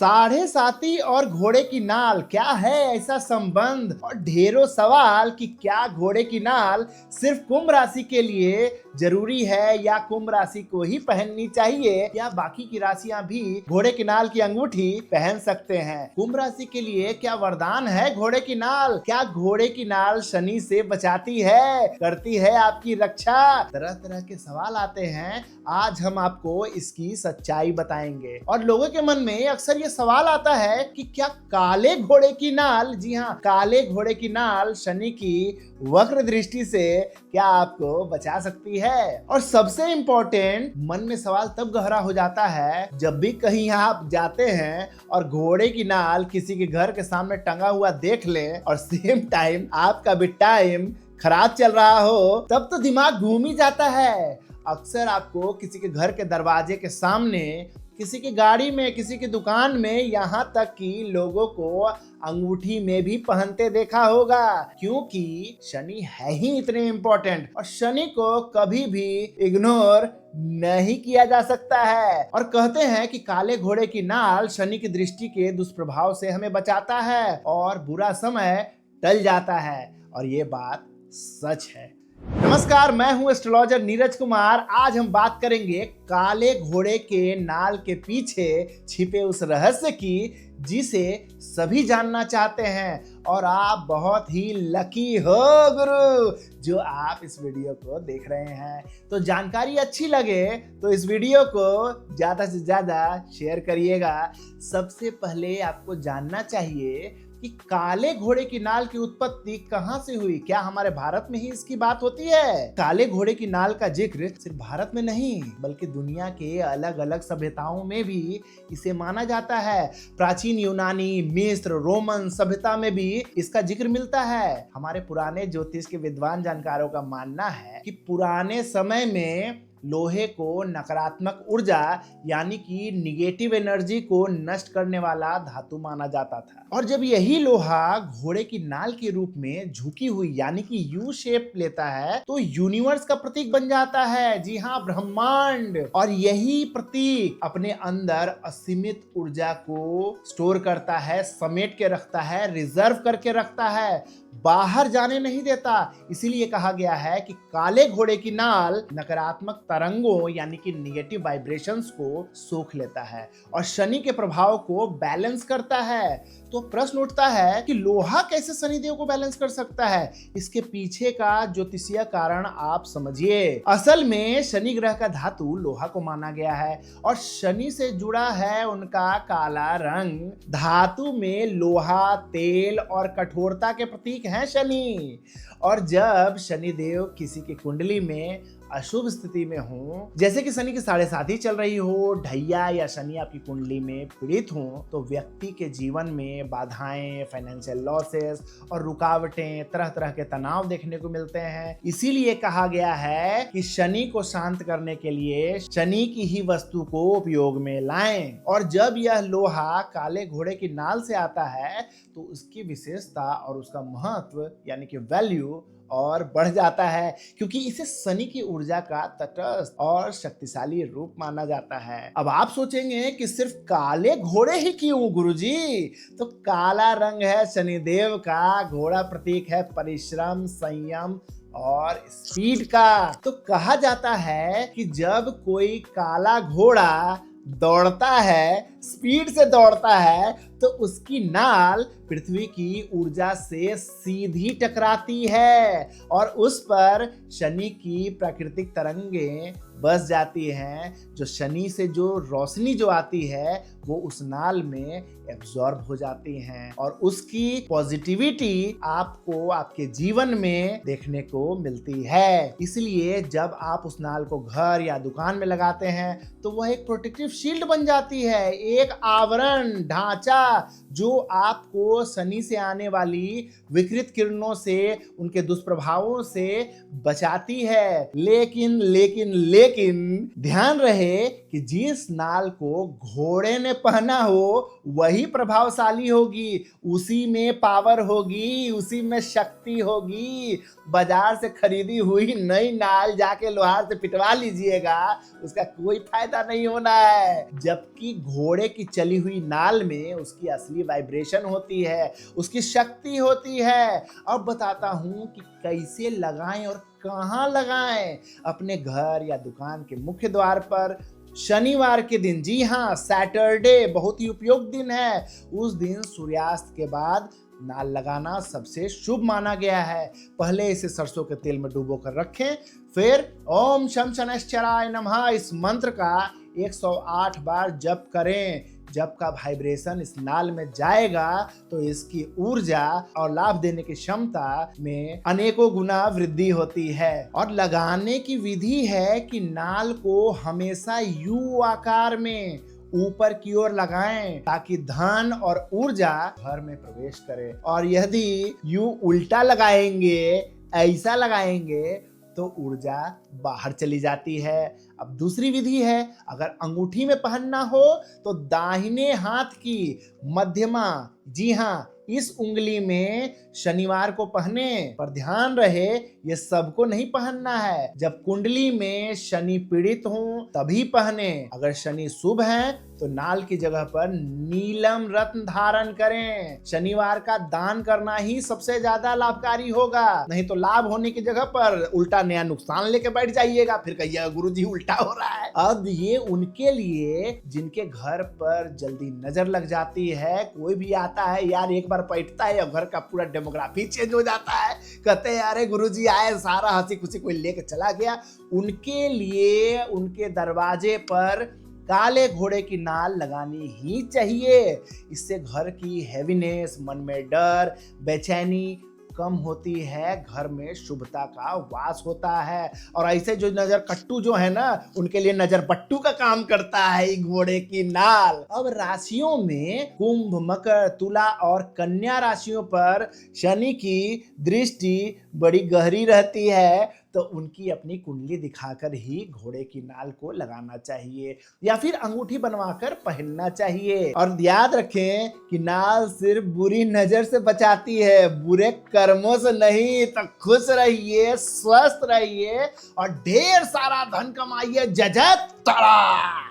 साढ़े साती और घोड़े की नाल, क्या है ऐसा संबंध? और ढेरों सवाल कि क्या घोड़े की नाल सिर्फ कुंभ राशि के लिए जरूरी है या कुंभ राशि को ही पहननी चाहिए या बाकी की राशियां भी घोड़े की नाल की अंगूठी पहन सकते हैं। कुंभ राशि के लिए क्या वरदान है घोड़े की नाल? क्या घोड़े की नाल शनि से बचाती है, करती है आपकी रक्षा? तरह तरह के सवाल आते हैं। आज हम आपको इसकी सच्चाई बताएंगे। और लोगों के मन में अक्सर ये सवाल आता है कि क्या काले घोड़े की नाल, जी हाँ, काले घोड़े की नाल शनि की वक्र दृष्टि से क्या आपको बचा सकती है? और सबसे इंपॉर्टेंट, मन में सवाल तब गहरा हो जाता है जब भी कहीं आप जाते हैं और घोड़े की नाल किसी के घर के सामने टंगा हुआ देख लें और सेम टाइम आपका भी टाइम खराब चल रहा हो, तब तो दिमाग घूम ही जाता है। अक्सर आपको किसी के घर के दरवाजे के सामने, किसी की गाड़ी में, किसी की दुकान में, यहाँ तक कि लोगों को अंगूठी में भी पहनते देखा होगा, क्योंकि शनि है ही इतने इंपॉर्टेंट और शनि को कभी भी इग्नोर नहीं किया जा सकता है। और कहते हैं कि काले घोड़े की नाल शनि की दृष्टि के दुष्प्रभाव से हमें बचाता है और बुरा समय टल जाता है, और ये बात सच है। नमस्कार, मैं हूं एस्ट्रोलॉजर नीरज कुमार। आज हम बात करेंगे काले घोड़े के नाल के पीछे छिपे उस रहस्य की जिसे सभी जानना चाहते हैं। और आप बहुत ही लकी हो गुरु जो आप इस वीडियो को देख रहे हैं। तो जानकारी अच्छी लगे तो इस वीडियो को ज्यादा से ज्यादा शेयर करिएगा। सबसे पहले आपको जानना चाहिए कि काले घोड़े की नाल की उत्पत्ति कहां से हुई। क्या हमारे भारत में ही इसकी बात होती है? काले घोड़े की नाल का जिक्र सिर्फ भारत में नहीं बल्कि दुनिया के अलग अलग सभ्यताओं में भी इसे माना जाता है। प्राचीन यूनानी, मिस्र, रोमन सभ्यता में भी इसका जिक्र मिलता है। हमारे पुराने ज्योतिष के विद्वान जानकारों का मानना है कि पुराने समय में लोहे को नकारात्मक ऊर्जा यानी कि निगेटिव एनर्जी को नष्ट करने वाला धातु माना जाता था। और जब यही लोहा घोड़े की नाल के रूप में झुकी हुई यानी कि यू शेप लेता है तो यूनिवर्स का प्रतीक बन जाता है। जी हाँ, ब्रह्मांड। और यही प्रतीक अपने अंदर असीमित ऊर्जा को स्टोर करता है, समेट के रखता है, रिजर्व करके रखता है, बाहर जाने नहीं देता। इसीलिए कहा गया है कि काले घोड़े की नाल नकारात्मक तरंगों यानी कि निगेटिव वाइब्रेशंस को सोख लेता है और शनि के प्रभाव को बैलेंस करता है। तो प्रश्न उठता है कि लोहा कैसे शनिदेव को बैलेंस कर सकता है? इसके पीछे का ज्योतिषीय कारण आप समझिए। असल में शनि ग्रह का धातु लोहा को माना गया है और शनि से जुड़ा है उनका काला रंग। धातु में लोहा, तेल और कठोरता के प्रतीक हैं शनि। और जब शनिदेव किसी की कुंडली में अशुभ स्थिति में हो, जैसे कि शनि की साढ़े साती चल रही हो, ढैया या शनि आपकी कुंडली में पीड़ित हो, तो व्यक्ति के जीवन में बाधाएं, फाइनेंशियल लॉसेस और रुकावटें, तरह तरह के तनाव देखने को मिलते हैं। इसीलिए कहा गया है कि शनि को शांत करने के लिए शनि की ही वस्तु को उपयोग में लाएं। और जब यह लोहा काले घोड़े की नाल से आता है तो उसकी विशेषता और उसका महत्व यानी कि वैल्यू और बढ़ जाता है, क्योंकि इसे शनि की ऊर्जा का तटस्थ और शक्तिशाली रूप माना जाता है। अब आप सोचेंगे कि सिर्फ काले घोड़े ही क्यों गुरुजी? तो काला रंग है शनिदेव का, घोड़ा प्रतीक है परिश्रम, संयम और स्पीड का। तो कहा जाता है कि जब कोई काला घोड़ा दौड़ता है, स्पीड से दौड़ता है, तो उसकी नाल पृथ्वी की ऊर्जा से सीधी टकराती है और उस पर शनि की प्राकृतिक तरंगें बस जाती हैं। जो शनि से जो रोशनी जो आती है वो उस नाल में एब्जॉर्ब हो जाती हैं और उसकी पॉजिटिविटी आपको आपके जीवन में देखने को मिलती है। इसलिए जब आप उस नाल को घर या दुकान में लगाते हैं तो वह एक प्रोटेक्टिव शील्ड बन जाती है, एक आवरण, ढांचा जो आपको शनि से आने वाली विकृत किरणों से, उनके दुष्प्रभावों से बचाती है। लेकिन लेकिन ध्यान रहे कि जिस नाल को घोड़े ने पहना हो वही प्रभावशाली होगी, उसी में पावर होगी, उसी में शक्ति होगी। बाजार से खरीदी हुई नई नाल जाके लोहार से पिटवा लीजिएगा, उसका कोई फायदा नहीं होना है। जबकि घोड़े की चली हुई नाल में उसकी असली वाइब्रेशन होती है, उसकी शक्ति होती है। अब बताता हूं कि कैसे लगाएं और कहां लगाएं। अपने घर या दुकान के मुख्य द्वार पर शनिवार के दिन, जी हाँ सैटरडे बहुत ही उपयुक्त दिन है, उस दिन सूर्यास्त के बाद नाल लगाना सबसे शुभ माना गया है। पहले इसे सरसों के तेल में डुबो कर रखें, फिर ओम शम शनैश्चराय नमः इस मंत्र का 108 बार जप करें। जब का वाइब्रेशन इस नाल में जाएगा तो इसकी ऊर्जा और लाभ देने की क्षमता में अनेकों गुना वृद्धि होती है। और लगाने की विधि है कि नाल को हमेशा यू आकार में ऊपर की ओर लगाएं ताकि धन और ऊर्जा घर में प्रवेश करे। और यदि यू उल्टा लगाएंगे, ऐसा लगाएंगे तो ऊर्जा बाहर चली जाती है। अब दूसरी विधि है, अगर अंगूठी में पहनना हो तो दाहिने हाथ की मध्यमा, जी हाँ इस उंगली में शनिवार को पहने। पर ध्यान रहे ये सबको नहीं पहनना है, जब कुंडली में शनि पीड़ित हो तभी पहने। अगर शनि शुभ है तो नाल की जगह पर नीलम रत्न धारण करें। शनिवार का दान करना ही सबसे ज्यादा लाभकारी होगा, नहीं तो लाभ होने की जगह पर उल्टा नया नुकसान लेके बैठ जाइएगा, फिर कहिएगा गुरुजी उल्टा हो रहा है। अब ये उनके लिए जिनके घर पर जल्दी नजर लग जाती है, कोई भी आता है यार एक बार बैठता है और घर का पूरा डेमोग्राफी चेंज हो जाता है, कहते हैं अरे गुरुजी आए सारा हंसी खुशी कोई लेके चला गया। उनके लिए उनके दरवाजे पर काले घोड़े की नाल लगानी ही चाहिए। इससे घर की हैवीनेस, मन में डर, बेचैनी कम होती है, घर में शुभता का वास होता है। और ऐसे जो नजर कट्टू जो है ना, उनके लिए नजर बट्टू का काम करता है घोड़े की नाल। अब राशियों में कुंभ, मकर, तुला और कन्या राशियों पर शनि की दृष्टि बड़ी गहरी रहती है, तो उनकी अपनी कुंडली दिखाकर ही घोड़े की नाल को लगाना चाहिए या फिर अंगूठी बनवाकर पहनना चाहिए। और याद रखें कि नाल सिर्फ बुरी नजर से बचाती है, बुरे कर्मों से नहीं। तो खुश रहिए, स्वस्थ रहिए और ढेर सारा धन कमाइए। जय जय तारा।